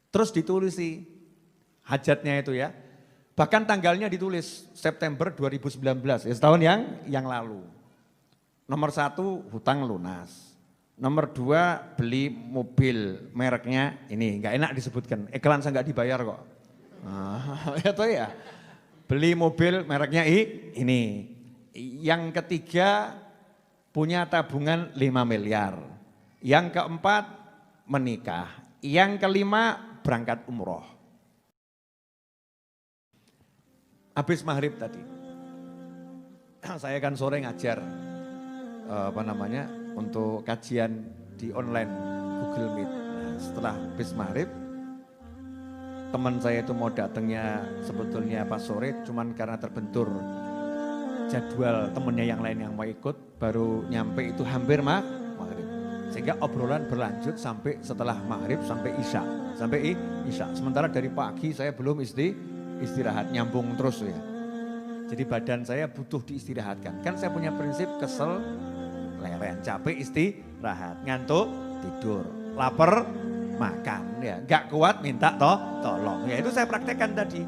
Terus ditulis sih hajatnya itu ya. Bahkan tanggalnya ditulis September 2019, ya setahun yang lalu. Nomor 1 hutang lunas. Nomor 2 beli mobil mereknya ini, nggak enak disebutkan, iklan saya nggak dibayar kok. Ya toh ya. Beli mobil mereknya ini. Yang ketiga punya tabungan 5 miliar. Yang keempat menikah. Yang kelima berangkat umroh. Habis maghrib tadi. Saya kan sore ngajar untuk kajian di online Google Meet. Nah, setelah habis maghrib teman saya itu mau datangnya sebetulnya pas sore, cuman karena terbentur jadwal temennya yang lain yang mau ikut, baru nyampe itu hampir maghrib. Sehingga obrolan berlanjut sampai setelah maghrib sampai isya. Sementara dari pagi saya belum istirahat, nyambung terus ya. Jadi badan saya butuh diistirahatkan. Kan saya punya prinsip kesel, leren, capek istirahat, ngantuk tidur, lapar makan ya, nggak kuat minta tolong. Ya itu saya praktekkan tadi.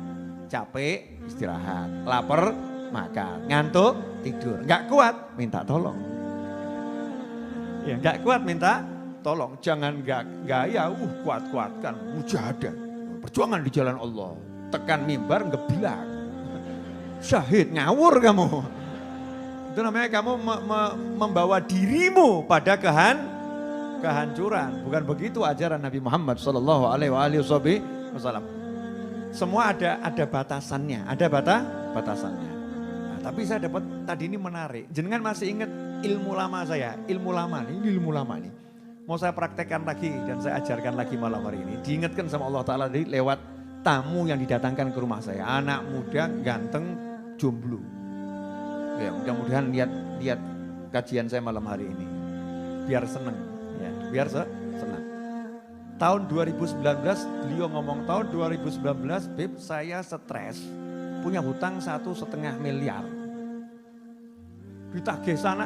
Capek istirahat, lapar makan, ngantuk tidur, nggak kuat minta tolong. Ya nggak kuat minta tolong, jangan gaya kuat-kuatkan, mujahadah, perjuangan di jalan Allah, tekan mimbar ngebilang, syahid ngawur kamu. Itu namanya kamu membawa dirimu pada kehancuran. Bukan begitu ajaran Nabi Muhammad SAW. Semua ada batasannya, ada batasannya. Nah, tapi saya dapat tadi ini menarik. Jenengan masih ingat ilmu lama saya, ilmu lama nih. Mau saya praktekkan lagi dan saya ajarkan lagi malam hari ini. Diingatkan sama Allah Ta'ala lewat tamu yang didatangkan ke rumah saya. Anak muda, ganteng, jomblo. Ya, mudah-mudahan lihat kajian saya malam hari ini. Biar seneng, ya, biar senang. Tahun 2019, beliau ngomong tahun 2019, Beb, saya stres, punya hutang 1,5 miliar. Ditagih sana,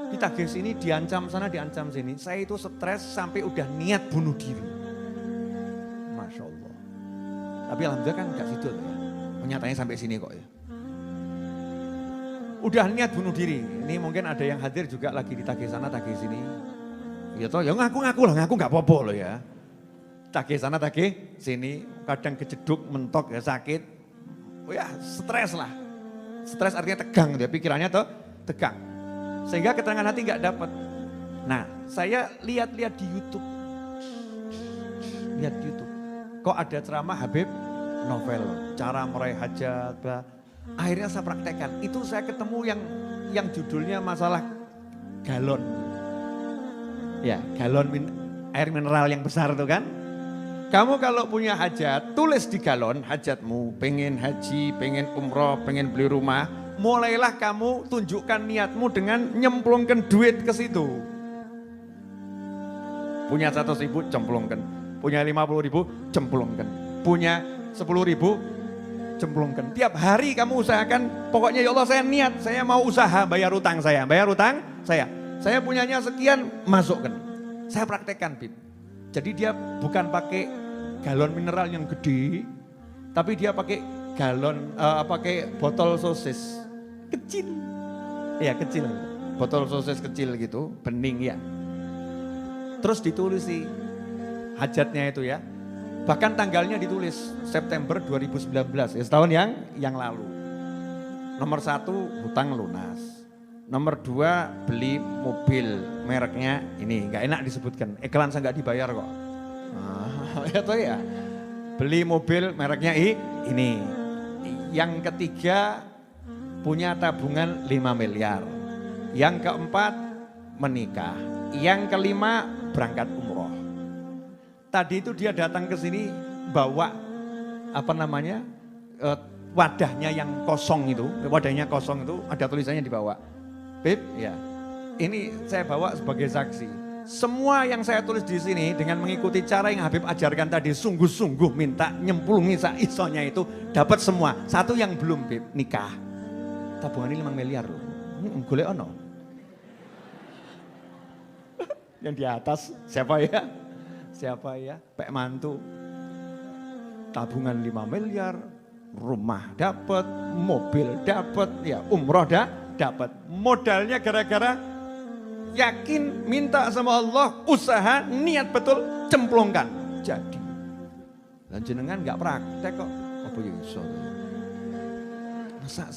ditagih sini, diancam sana, diancam sini. Saya itu stres sampai udah niat bunuh diri. Masya Allah. Tapi alhamdulillah kan gak situ ya. Nyatanya sampai sini kok ya. Udah niat bunuh diri. Ini mungkin ada yang hadir juga lagi ditagih sana, tagih sini. Ya toh, ya ngaku-ngaku lah, ngaku gak apa-apa loh ya. Tagih sana, tagih sini, kadang kejeduk, mentok ya sakit. Oh ya stres lah. Stres artinya tegang, ya pikirannya tuh tegang. Sehingga keterangan hati gak dapat. Nah saya lihat-lihat di YouTube. Lihat YouTube. Kok ada ceramah Habib Novel, cara meraih hajat, akhirnya saya praktekkan. Itu saya ketemu yang judulnya masalah galon. Ya, galon air mineral yang besar itu kan. Kamu kalau punya hajat, tulis di galon hajatmu. Pengen haji, pengen umroh, pengen beli rumah. Mulailah kamu tunjukkan niatmu dengan nyemplungkan duit ke situ. Punya 100.000 cemplungkan. Punya 50.000 cemplungkan. Punya 10.000 cemplungkan. Tiap hari kamu usahakan, pokoknya ya Allah saya niat, saya mau usaha bayar utang saya. Bayar utang saya. Saya punyanya sekian, masukkan. Saya praktekkan, Bib. Jadi dia bukan pakai galon mineral yang gede, tapi dia pakai galon, pakai botol sosis kecil. Ya kecil, botol sosis kecil gitu, bening ya. Terus ditulis sih hajatnya itu ya. Bahkan tanggalnya ditulis September 2019, ya setahun yang lalu. Nomor 1 hutang lunas. Nomor 2 beli mobil mereknya ini, nggak enak disebutkan, iklan saya nggak dibayar kok. Ya toh ya. Beli mobil mereknya ini. Yang ketiga punya tabungan 5 miliar. Yang keempat menikah. Yang kelima berangkat umroh. Tadi itu dia datang ke sini bawa wadahnya yang kosong itu, ada tulisannya di bawah. Beb, ya. Ini saya bawa sebagai saksi. Semua yang saya tulis di sini dengan mengikuti cara yang Habib ajarkan tadi, sungguh-sungguh minta nyemplungi isonya itu dapat semua. Satu yang belum, Beb, nikah. Tabungannya 5 miliar loh. Golek ono. Yang di atas siapa ya? Siapa ya? Pak mantu. tabungan 5 miliar, rumah dapat, mobil dapat, ya umroh dapat. Modalnya gara-gara yakin, minta sama Allah, usaha, niat betul, cemplungkan. Jadi. Dan jenengan gak praktek kok. Apa ya iso? Masa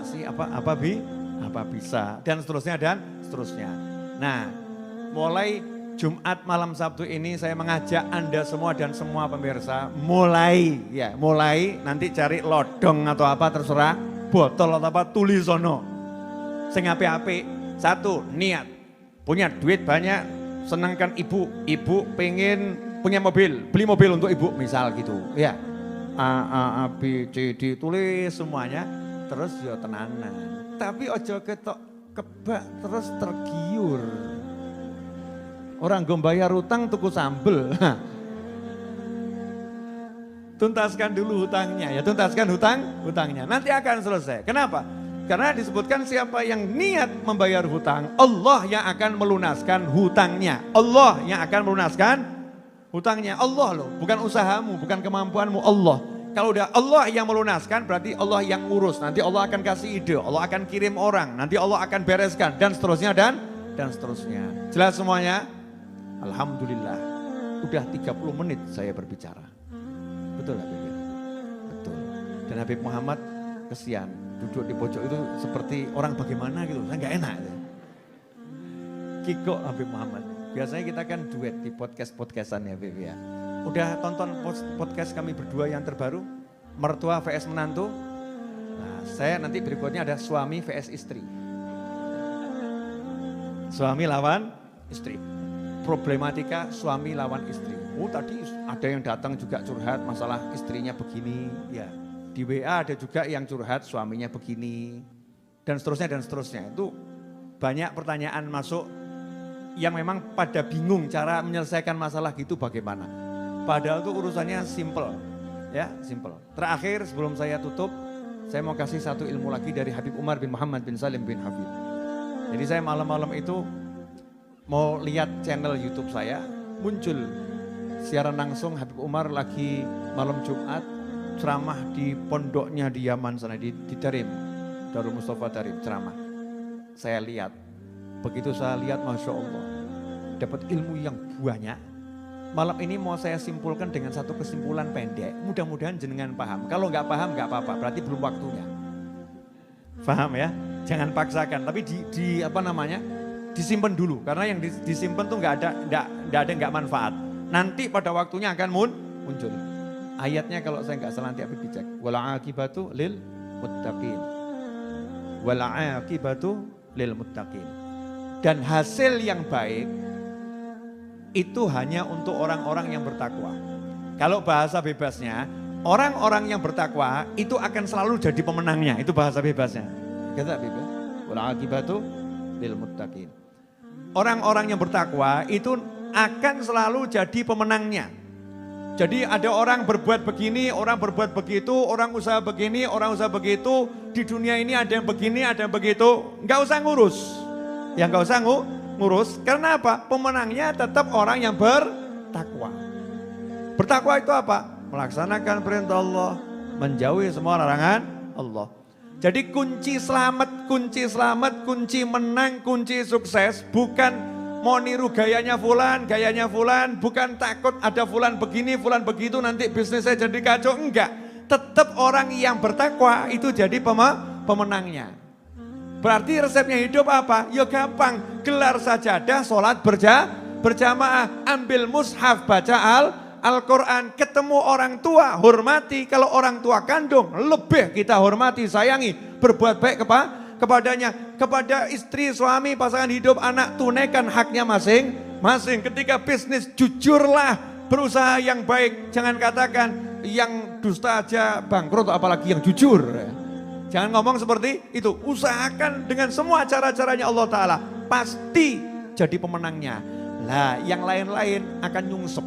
sih apa bisa dan seterusnya. Nah, mulai Jumat malam Sabtu ini saya mengajak Anda semua dan semua pemirsa mulai nanti cari lodong atau apa terserah, botol atau apa tulis sono. Sing apik-apik. 1, niat. Punya duit banyak, senangkan ibu pengen punya mobil, beli mobil untuk ibu misal gitu. Ya. A B C D tulis semuanya terus ya tenanan. Tapi ojo ketok kebak terus tergiur. Orang gombayar utang tuku sambel. Tuntaskan dulu hutangnya, ya tuntaskan hutangnya. Nanti akan selesai. Kenapa? Karena disebutkan siapa yang niat membayar hutang, Allah yang akan melunaskan hutangnya. Allah yang akan melunaskan hutangnya. Allah loh, bukan usahamu, bukan kemampuanmu, Allah. Kalau udah Allah yang melunaskan berarti Allah yang ngurus. Nanti Allah akan kasih ide, Allah akan kirim orang, nanti Allah akan bereskan dan seterusnya dan seterusnya. Jelas semuanya? Alhamdulillah, udah 30 menit saya berbicara. Betul Habib? Betul. Dan Habib Muhammad kesian, duduk di pojok itu seperti orang bagaimana gitu, saya gak enak. Kiko Habib Muhammad, biasanya kita kan duet di podcast-podcastan ya Habib ya. Udah tonton podcast kami berdua yang terbaru, mertua vs menantu. Nah, saya nanti berikutnya ada suami vs istri. Suami lawan istri. Problematika suami lawan istri. Oh tadi ada yang datang juga curhat masalah istrinya begini, ya. Di WA ada juga yang curhat suaminya begini, dan seterusnya. Itu banyak pertanyaan masuk yang memang pada bingung cara menyelesaikan masalah gitu bagaimana. Padahal itu urusannya simple, ya simple. Terakhir sebelum saya tutup, saya mau kasih satu ilmu lagi dari Habib Umar bin Muhammad bin Salim bin Hafid. Jadi saya malam-malam itu mau lihat channel YouTube saya, muncul siaran langsung Habib Umar lagi malam Jumat ceramah di pondoknya di Yaman sana, di Darim, Darul Mustafa Darim ceramah. Saya lihat, begitu saya lihat Masya Allah, dapat ilmu yang banyak. Malam ini mau saya simpulkan dengan satu kesimpulan pendek, mudah-mudahan jenengan paham. Kalau nggak paham nggak apa-apa, berarti belum waktunya. Paham ya? Jangan paksakan, tapi disimpan dulu, karena yang disimpan tuh nggak manfaat. Nanti pada waktunya akan muncul. Ayatnya kalau saya nggak salah nanti Habib dicek. Wal aqibatu lil muttaqin. Wal aqibatu lil muttaqin. Dan hasil yang baik itu hanya untuk orang-orang yang bertakwa. Kalau bahasa bebasnya, orang-orang yang bertakwa itu akan selalu jadi pemenangnya. Itu bahasa bebasnya. Kata bebas. Wal aqibatu lil muttaqin. Orang-orang yang bertakwa itu akan selalu jadi pemenangnya. Jadi ada orang berbuat begini, orang berbuat begitu, orang usaha begini, orang usaha begitu. Di dunia ini ada yang begini, ada yang begitu. Enggak usah ngurus. Ya enggak usah ngurus. Karena apa? Pemenangnya tetap orang yang bertakwa. Bertakwa itu apa? Melaksanakan perintah Allah, menjauhi semua larangan Allah. Jadi kunci selamat, kunci menang, kunci sukses bukan mau niru gayanya fulan, bukan takut ada fulan begini, fulan begitu nanti bisnisnya jadi kacau, enggak. Tetap orang yang bertakwa itu jadi pemenangnya. Berarti resepnya hidup apa? Ya gampang, gelar sajadah, sholat berjamaah, ambil mushaf, baca Al-Quran, ketemu orang tua, hormati. Kalau orang tua kandung, lebih kita hormati, sayangi, berbuat baik kepadanya. Kepada istri, suami, pasangan hidup, anak, tunaikan haknya masing-masing. Ketika bisnis, jujurlah, berusaha yang baik. Jangan katakan yang dusta aja bangkrut, apalagi yang jujur. Jangan ngomong seperti itu. Usahakan dengan semua cara-caranya Allah Ta'ala. Pasti jadi pemenangnya. Lah yang lain-lain akan nyungsep.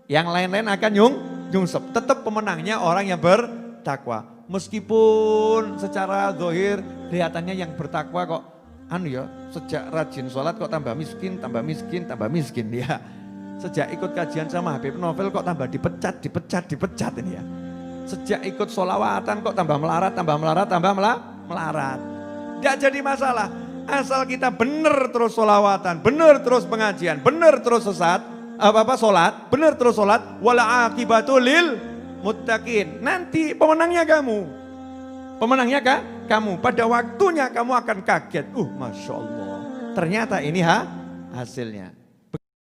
Yang lain-lain akan nyungsep. Tetap pemenangnya orang yang bertakwa. Meskipun secara zahir kelihatannya yang bertakwa kok sejak rajin sholat kok tambah miskin ya. Sejak ikut kajian sama Habib Novel kok tambah dipecat ini ya. Sejak ikut solawatan kok tambah melarat. Tidak jadi masalah. Asal kita benar terus solawatan, benar terus pengajian, benar terus sholat, benar terus sholat. Wala akibatul lil muttaqin. Nanti pemenangnya kamu. Kamu. Pada waktunya kamu akan kaget. Masya Allah. Ternyata ini hasilnya.